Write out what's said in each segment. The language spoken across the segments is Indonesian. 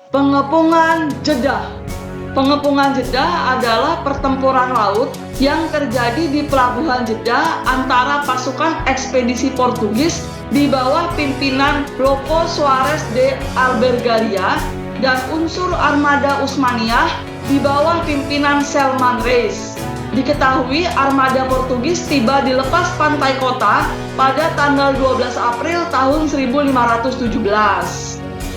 Pengepungan Jeddah. Pengepungan Jeddah adalah pertempuran laut yang terjadi di pelabuhan Jeddah antara pasukan ekspedisi Portugis di bawah pimpinan Lopo Soares de Albergaria dan unsur armada Utsmaniyah di bawah pimpinan Salman Reis. Diketahui armada Portugis tiba di lepas pantai kota pada tanggal 12 April tahun 1517.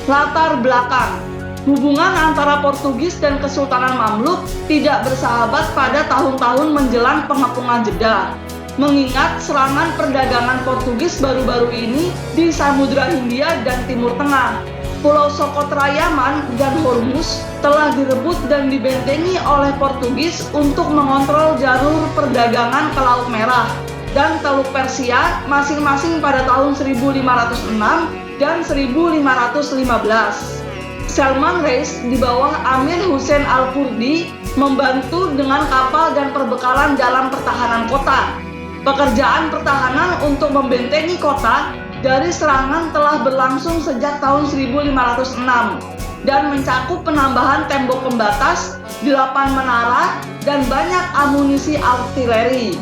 Latar belakang: hubungan antara Portugis dan Kesultanan Mamluk tidak bersahabat pada tahun-tahun menjelang pengepungan Jeddah, mengingat serangan perdagangan Portugis baru-baru ini di Samudra Hindia dan Timur Tengah. Pulau Socotra Yaman dan Hormuz telah direbut dan dibentengi oleh Portugis untuk mengontrol jalur perdagangan ke Laut Merah dan Teluk Persia masing-masing pada tahun 1506 dan 1515. Salman Reis di bawah Amir Hussein Al-Kurdi membantu dengan kapal dan perbekalan dalam pertahanan kota. Pekerjaan pertahanan untuk membentengi kota dari serangan telah berlangsung sejak tahun 1506 dan mencakup penambahan tembok pembatas, 8 menara, dan banyak amunisi artileri.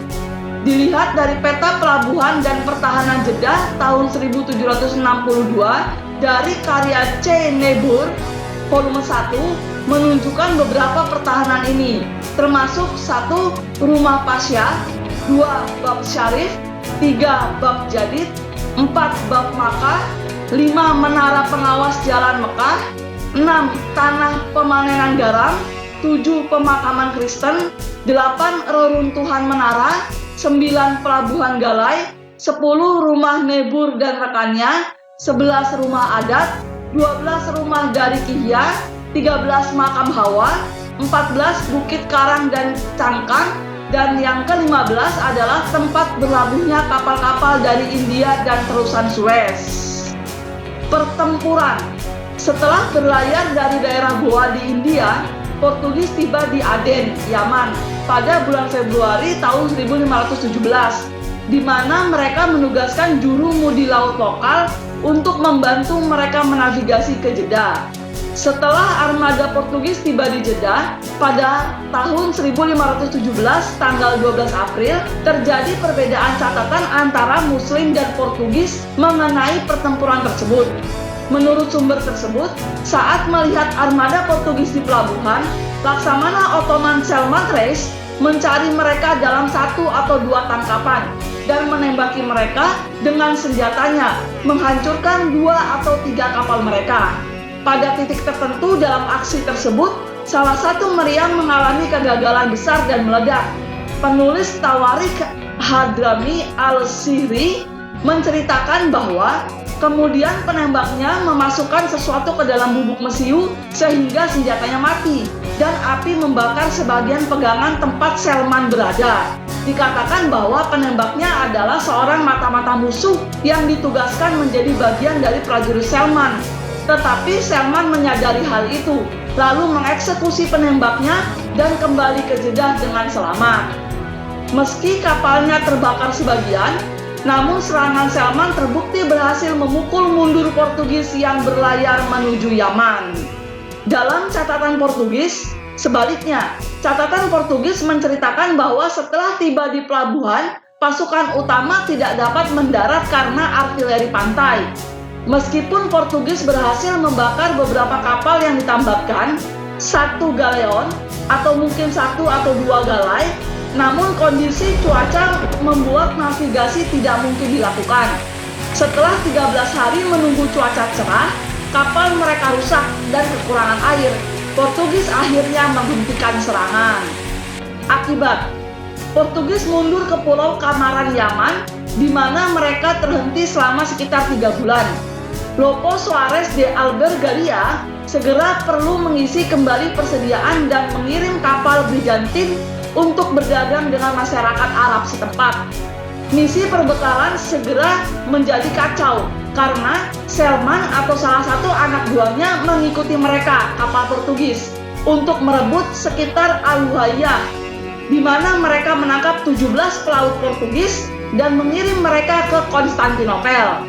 Dilihat dari peta pelabuhan dan pertahanan Jeddah tahun 1762 dari karya C. Nebur, volume 1, menunjukkan beberapa pertahanan ini, termasuk 1. Rumah Pasya, 2. Bab Syarif, 3. Bab Jadid, 4. Bab Makkah, 5. Menara pengawas jalan Mekah, 6. Tanah pemanenan garam, 7. Pemakaman Kristen, 8. Reruntuhan menara, 9. Pelabuhan Galai, 10. Rumah Nebur dan rekannya, 11. Rumah adat, 12. Rumah dari Kihya, 13. Makam Hawa, 14. Bukit Karang dan Cangkang, dan yang ke-15 adalah tempat berlabuhnya kapal-kapal dari India dan terusan Suez. Pertempuran. Setelah berlayar dari daerah Goa di India, Portugis tiba di Aden, Yaman pada bulan Februari tahun 1517, di mana mereka menugaskan juru mudi laut lokal untuk membantu mereka menavigasi ke Jeddah. Setelah armada Portugis tiba di Jeddah pada tahun 1517 tanggal 12 April, terjadi perbedaan catatan antara Muslim dan Portugis mengenai pertempuran tersebut. Menurut sumber tersebut, saat melihat armada Portugis di pelabuhan, Laksamana Ottoman Salman Reis mencari mereka dalam 1 atau 2 tangkapan dan menembaki mereka dengan senjatanya, menghancurkan 2 atau 3 kapal mereka. Pada titik tertentu dalam aksi tersebut, salah satu meriam mengalami kegagalan besar dan meledak. Penulis Tawarikh Hadrami Al-Sihri menceritakan bahwa kemudian penembaknya memasukkan sesuatu ke dalam bubuk mesiu sehingga senjatanya mati dan api membakar sebagian pegangan tempat Salman berada. Dikatakan bahwa penembaknya adalah seorang mata-mata musuh yang ditugaskan menjadi bagian dari prajurit Salman. Tetapi Salman menyadari hal itu, lalu mengeksekusi penembaknya dan kembali ke Jeddah dengan selamat. Meski kapalnya terbakar sebagian, namun serangan Salman terbukti berhasil memukul mundur Portugis yang berlayar menuju Yaman. Dalam catatan Portugis, sebaliknya, catatan Portugis menceritakan bahwa setelah tiba di pelabuhan, pasukan utama tidak dapat mendarat karena artileri pantai. Meskipun Portugis berhasil membakar beberapa kapal yang ditambahkan, 1 galeon atau mungkin 1 atau 2 galai, namun kondisi cuaca membuat navigasi tidak mungkin dilakukan. Setelah 13 hari menunggu cuaca cerah, kapal mereka rusak dan kekurangan air. Portugis akhirnya menghentikan serangan. Akibat, Portugis mundur ke Pulau Kamaran Yaman, di mana mereka terhenti selama sekitar 3 bulan. Lopo Soares de Albergaria segera perlu mengisi kembali persediaan dan mengirim kapal Brigantin untuk berdagang dengan masyarakat Arab setempat. Misi perbekalan segera menjadi kacau karena Salman atau salah satu anak buahnya mengikuti mereka, kapal Portugis, untuk merebut sekitar Al-Huhayyah, di mana mereka menangkap 17 pelaut Portugis dan mengirim mereka ke Konstantinopel.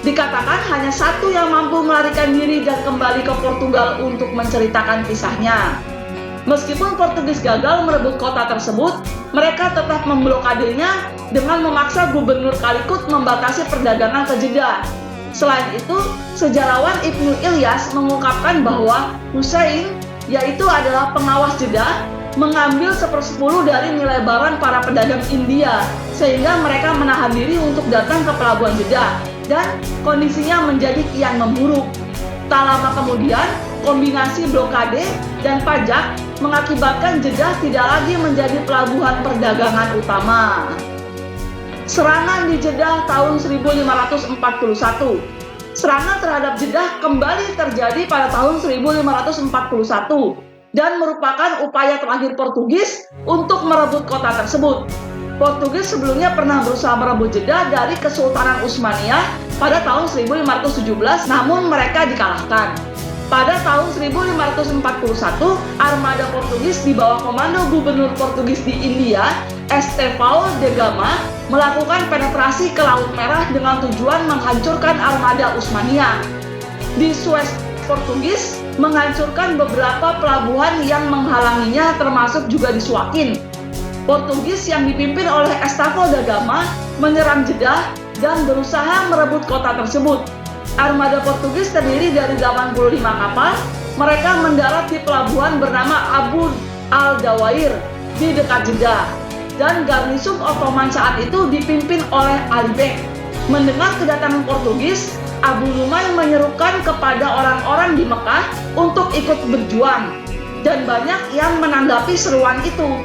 Dikatakan hanya satu yang mampu melarikan diri dan kembali ke Portugal untuk menceritakan kisahnya. Meskipun Portugis gagal merebut kota tersebut, mereka tetap memblokadenya dengan memaksa Gubernur Calicut membatasi perdagangan ke Jeddah. Selain itu, sejarawan Ibnu Ilyas mengungkapkan bahwa Hussein, yaitu adalah pengawas Jeddah, mengambil 1/10 dari nilai barang para pedagang India, sehingga mereka menahan diri untuk datang ke pelabuhan Jeddah, dan kondisinya menjadi kian memburuk. Tak lama kemudian, kombinasi blokade dan pajak mengakibatkan Jeddah tidak lagi menjadi pelabuhan perdagangan utama. Serangan di Jeddah tahun 1541. Serangan terhadap Jeddah kembali terjadi pada tahun 1541 dan merupakan upaya terakhir Portugis untuk merebut kota tersebut. Portugis sebelumnya pernah berusaha merebut Jeddah dari Kesultanan Utsmaniyah pada tahun 1517, namun mereka dikalahkan. Pada tahun 1541, armada Portugis di bawah komando Gubernur Portugis di India, Estevão de Gama, melakukan penetrasi ke Laut Merah dengan tujuan menghancurkan armada Utsmaniyah. Di Suez, Portugis menghancurkan beberapa pelabuhan yang menghalanginya, termasuk juga di Suakin. Portugis yang dipimpin oleh Estevão de Gama menyerang Jeddah dan berusaha merebut kota tersebut. Armada Portugis terdiri dari 85 kapal. Mereka mendarat di pelabuhan bernama Abu al-Dawair di dekat Jeddah, dan garnisun Ottoman saat itu dipimpin oleh Ali Bek. Mendengar kedatangan Portugis, Abu Nu'aim menyerukan kepada orang-orang di Mekah untuk ikut berjuang, dan banyak yang menanggapi seruan itu.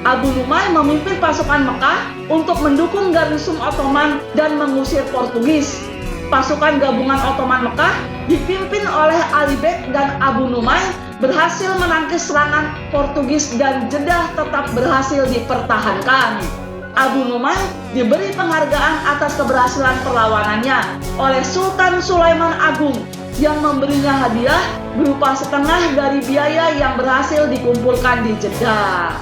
Abu Nu'aim memimpin pasukan Mekah untuk mendukung garnisun Ottoman dan mengusir Portugis. Pasukan gabungan Ottoman Mekah dipimpin oleh Ali Bek dan Abu Nu'aim berhasil menangkis serangan Portugis dan Jeddah tetap berhasil dipertahankan. Abu Nu'aim diberi penghargaan atas keberhasilan perlawanannya oleh Sultan Sulaiman Agung yang memberinya hadiah berupa setengah dari biaya yang berhasil dikumpulkan di Jeddah.